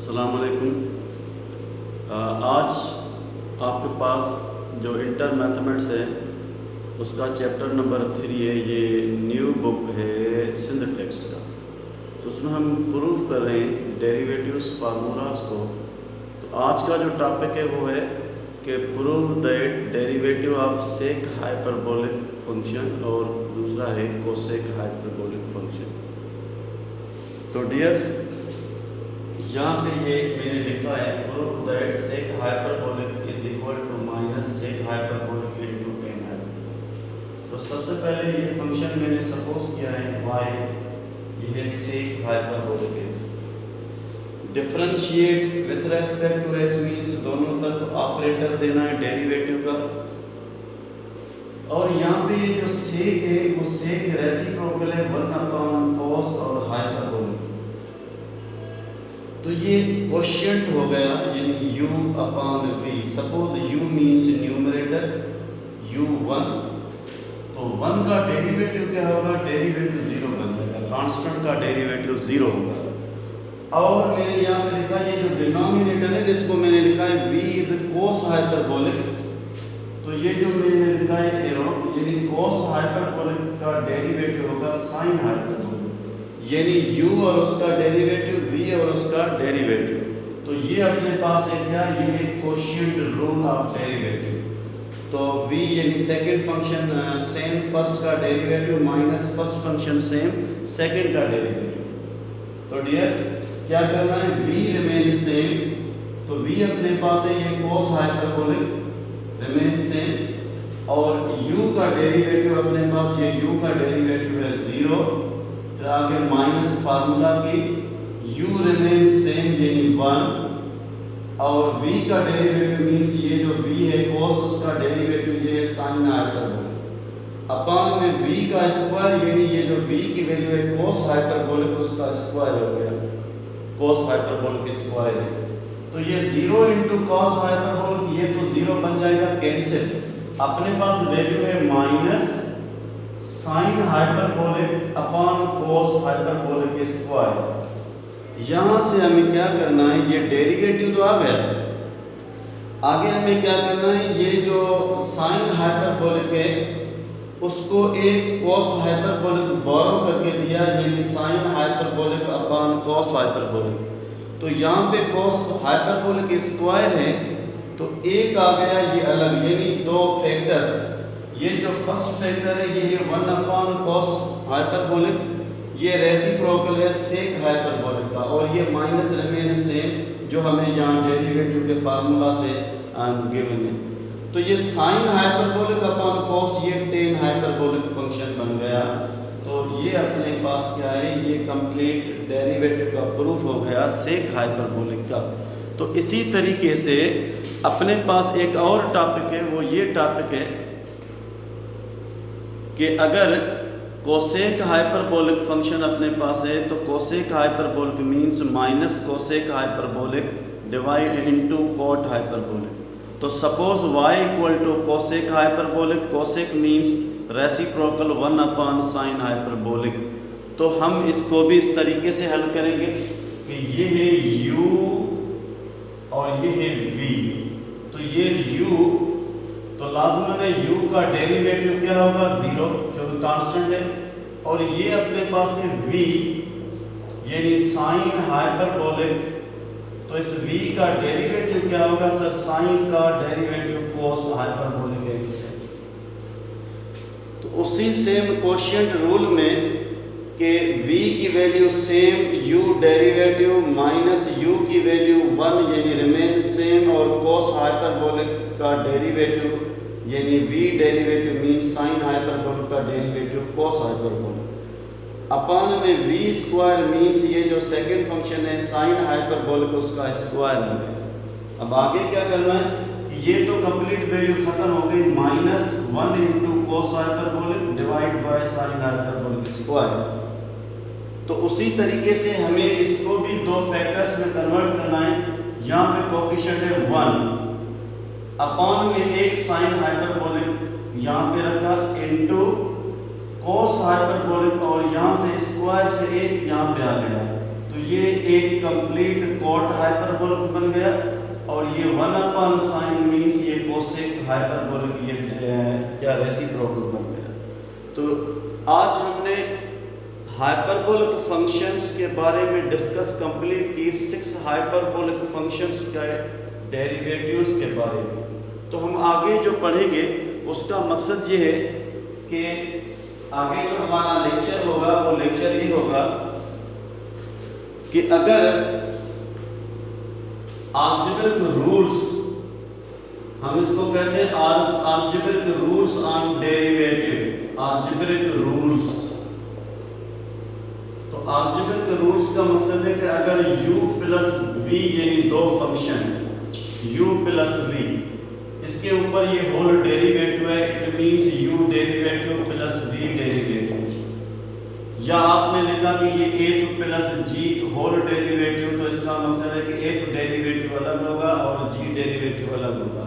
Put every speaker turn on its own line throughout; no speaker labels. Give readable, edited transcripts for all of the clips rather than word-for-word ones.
अस्सलाम वालेकुम। आज आपके पास जो इंटर मैथमेटिक्स है उसका चैप्टर नंबर 3 है। ये न्यू बुक है सिंध टेक्स्ट का। तो उसमें हम प्रूव कर रहे हैं डेरिवेटिव्स फार्मूलाज को। तो आज का जो टॉपिक है वो है कि prove that derivative of sec hyperbolic function, और दूसरा है कोसेक हाइपरबोलिक फंक्शन। तो डियर्स, यहाँ पे ये मैंने लिखा है prove that sec hyperbolic is equal to minus sec hyperbolic into tan hyper. तो सबसे पहले ये फंक्शन मैंने सपोज किया है y, ये है sec hyperbolic x। Differentiate with respect to x means दोनों तरफ ऑपरेटर देना है डेरिवेटिव का। और यहाँ पे ये जो सेक है वो सेक रेसिप्रोकल है 1 cos और हाइपरबोलिक। तो ये क्वोशिएंट हो गया, यानी u/v। Suppose u means numerator u1, तो 1 का डेरिवेटिव क्या होगा? डेरिवेटिव 0 बन जाएगा, कांस्टेंट का डेरिवेटिव 0 होगा। और मैंने यहाँ पे लिखा ये जो डिनोमिनेटर है इसको मैंने लिखा है v इज कोस हाइपरबोलिक। तो ये जो मैंने लिखा है एरो, यानी कोस हाइपरबोलिक का डेरिवेटिव होगा साइन हाइपरबोलिक, यानी u और उसका डेरिवेटिव v और उसका डेरिवेटिव। तो ये अपने पास है क्या? ये है क्वोशिएंट रूल ऑफ डेरिवेटिव। तो v यानी सेकंड फंक्शन सेम फर्स्ट का derivative minus first function same second का डेरिवेटिव। तो डियर्स क्या करना है? v remain same. तो v अपने पास है ये कोस हाइपरबोलिक रिमेन सेम, और u का डेरिवेटिव अपने पास ये u का डेरिवेटिव है 0। फिर आगे माइनस फार्मूला की u रिमेन सेम यानी 1, और v का डेरिवेटिव मींस ये जो v है cos, उसका डेरिवेटिव ये है sin हाइपरबोलिक अपॉन में v का स्क्वायर, यानी ये जो v की वैल्यू है cos हाइपरबोलिक उसका स्क्वायर हो गया, cos हाइपरबोलिक स्क्वायर है। तो ये 0 इंटू cos हाइपरबोलिक, ये तो 0 बन जाएगा कैंसिल। अपने पास वैल्यू है minus sine hyperbolic upon cos hyperbolic square. यहां से हमें क्या करना है? ये डेरिवेटिव तो आ गया, आगे हमें क्या करना है? ये जो साइन हाइपरबोलिक है उसको एक कोस हाइपरबोलिक बोरो करके दिया, यानी sine hyperbolic upon cos hyperbolic. तो यहाँ पे कोस हाइपरबोलिक स्क्वायर है तो एक आ गया ये अलग, यानी दो फैक्टर्स। ये जो फर्स्ट फैक्टर है ये है 1 cos हाइपरबोलिक, ये रेसिप्रोकल है सेक हाइपरबोलिक का, और ये माइनस रिमेन सेम जो हमें यहाँ डेरिवेटिव के फार्मूला से गिवन है। तो ये साइन हाइपरबोलिक अपॉन cos ये टेन हाइपरबोलिक फंक्शन बन गया। तो ये अपने पास क्या है? ये कंप्लीट डेरिवेटिव का प्रूफ हो गया सेक हाइपरबोलिक का। तो इसी तरीके से अपने पास एक और टॉपिक है, वो ये टॉपिक है कि अगर कोसेक हाइपरबोलिक फंक्शन अपने पास है तो cosec hyperbolic means minus cosec hyperbolic divide into cot hyperbolic. तो suppose y equal to cosec hyperbolic, cosec means reciprocal 1 sine hyperbolic. तो हम इसको भी इस तरीके से हल करेंगे कि ये है u और ये है v। तो ये u, तो लाजमन है u का डेरिवेटिव क्या होगा? 0, क्योंकि कांस्टेंट है। और ये अपने पास है v यानी साइन हाइपरबोलिक। तो इस v का डेरिवेटिव क्या होगा? सर साइन का डेरिवेटिव कोस हाइपरबोलिक x है। तो उसी सेम क्वोशिएंट रूल में कि v की value same, u derivative minus u की वैल्यू 1 यानी रिमेन सेम, और cos हाइपरबोलिक का डेरिवेटिव यानी v derivative mean sine hyperbolic का डेरिवेटिव cos हाइपरबोलिक अपॉन में v स्क्वायर मीन्स ये जो सेकंड फंक्शन है साइन हाइपरबोलिक उसका स्क्वायर आ गया। अब आगे क्या करना है कि ये तो कंप्लीट वैल्यू खत्म हो गई, minus 1 into cos hyperbolic divide by sine hyperbolic square. तो उसी तरीके से हमें इसको भी दो फैक्टर्स में कन्वर्ट करना है। यहाँ पे कोफिशिएंट है 1 अपॉन में एक साइन हाइपरबोलिक यहाँ पे रखा इनटू कोस हाइपरबोलिक, और यहाँ से स्क्वायर से एक यहाँ पे आ गया। तो तो ये एक कंप्लीट कॉट हाइपरबोलिक बन गया, और ये 1 sin मीन्स ये कोसेक हाइपरबोलिक, ये क्या रेसिप्रोकल बन गया। तो आज हमने हाइपरबोलिक फंक्शंस के बारे में डिस्कस कंप्लीट की, 6 हाइपरबोलिक फंक्शंस के डेरिवेटिव्स के बारे में। तो हम आगे जो पढ़ेंगे उसका मकसद ये है कि आगे जो हमारा लेक्चर होगा वो लेक्चर ये होगा कि अगर अलजेब्रिक रूल्स, हम इसको कहते हैं algebraic rules on derivative, algebraic rules. तो अलजेब्रिक रूल्स का मकसद है कि अगर u प्लस v यानी दो फंक्शन u प्लस v, इसके ऊपर ये होल डेरिवेटिव है, it means u derivative plus v derivative, या आपने लिखा कि ये f plus g whole derivative, तो इसका मकसद है कि f डेरिवेटिव अलग होगा और g डेरिवेटिव अलग होगा।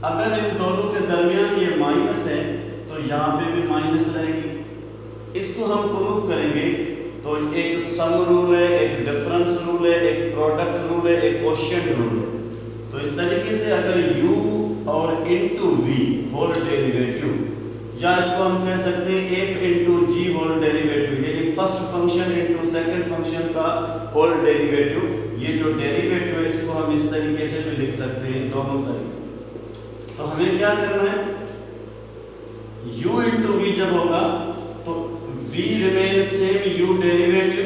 अगर इन दोनों के दरमियान ये माइनस है तो यहाँ पे भी माइनस रहेगी। इसको हम प्रूव करेंगे। तो एक सम रूल है, एक डिफरेंस रूल है, एक प्रोडक्ट रूल है, एक क्वोशिएंट रूल है। तो इस तरीके से अगर u और इनटू v होल डेरिवेटिव, या इसको हम कह सकते हैं f into g whole derivative, यानी first function into second function का होल डेरिवेटिव, ये जो डेरिवेटिव है इसको हम इस तरीके से भी लिख सकते हैं, दोनों तरीके। तो हमें क्या करना है, u इनटू v जब होगा तो v remain same u derivative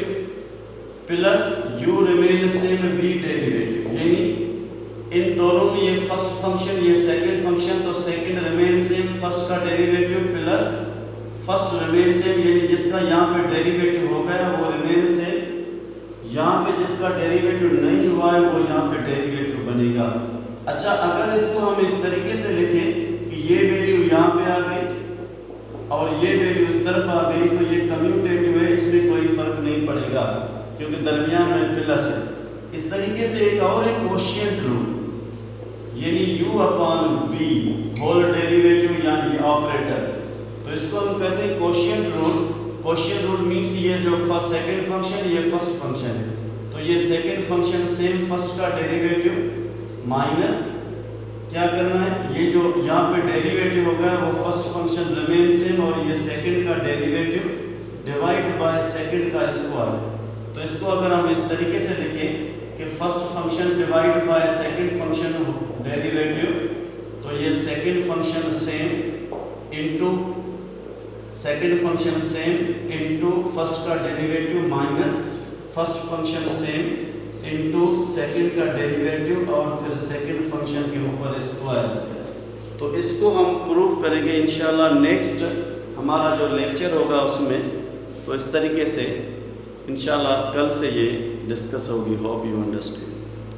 plus u remain same v derivative, यानी इन दोनों में ये फर्स्ट फंक्शन ये सेकंड फंक्शन, तो सेकंड रिमेन सेम फर्स्ट का derivative plus first remain same, यानी जिसका यहाँ पे डेरिवेटिव हो गया वो रिमेन सेम, यहाँ पे जिसका डेरिवेटिव नहीं हुआ है वो यहाँ पे डेरिवेटिव बनेगा। अच्छा, अगर इसको हम इस तरीके से लिखें कि ये वैल्यू यहाँ पे आ गई और ये वैल्यू इस तरफ आ गई, तो ये कम्यूटेटिव है, इसमें कोई फर्क नहीं पड़ेगा क्योंकि दरमियान में प्लस है। इस तरीके से एक और है क्वोशिएंट रूल, यानी u upon v whole derivative यानी ऑपरेटर, तो इसको हम कहते हैं quotient rule. Quotient rule means ये जो फर्स्ट सेकंड फंक्शन ये फर्स्ट फंक्शन है, तो ये सेकंड फंक्शन सेम फर्स्ट का डेरिवेटिव माइनस क्या करना है, ये जो यहाँ पे डेरिवेटिव होगा वो फर्स्ट फंक्शन रिमेन सेम और ये सेकंड का डेरिवेटिव डिवाइड बाय सेकंड का स्क्वायर। तो इसको अगर हम इस तरीके से लिखें कि first function divide by second function derivative, तो ये second function same into second function same into first का derivative minus first function same into second का डेरिवेटिव और फिर सेकंड फंक्शन के ऊपर स्क्वायर। तो इसको हम प्रूव करेंगे इंशाल्लाह नेक्स्ट हमारा जो लेक्चर होगा उसमें। तो इस तरीके से इंशाल्लाह कल से ये डिस्कस होगी। Hope you understand.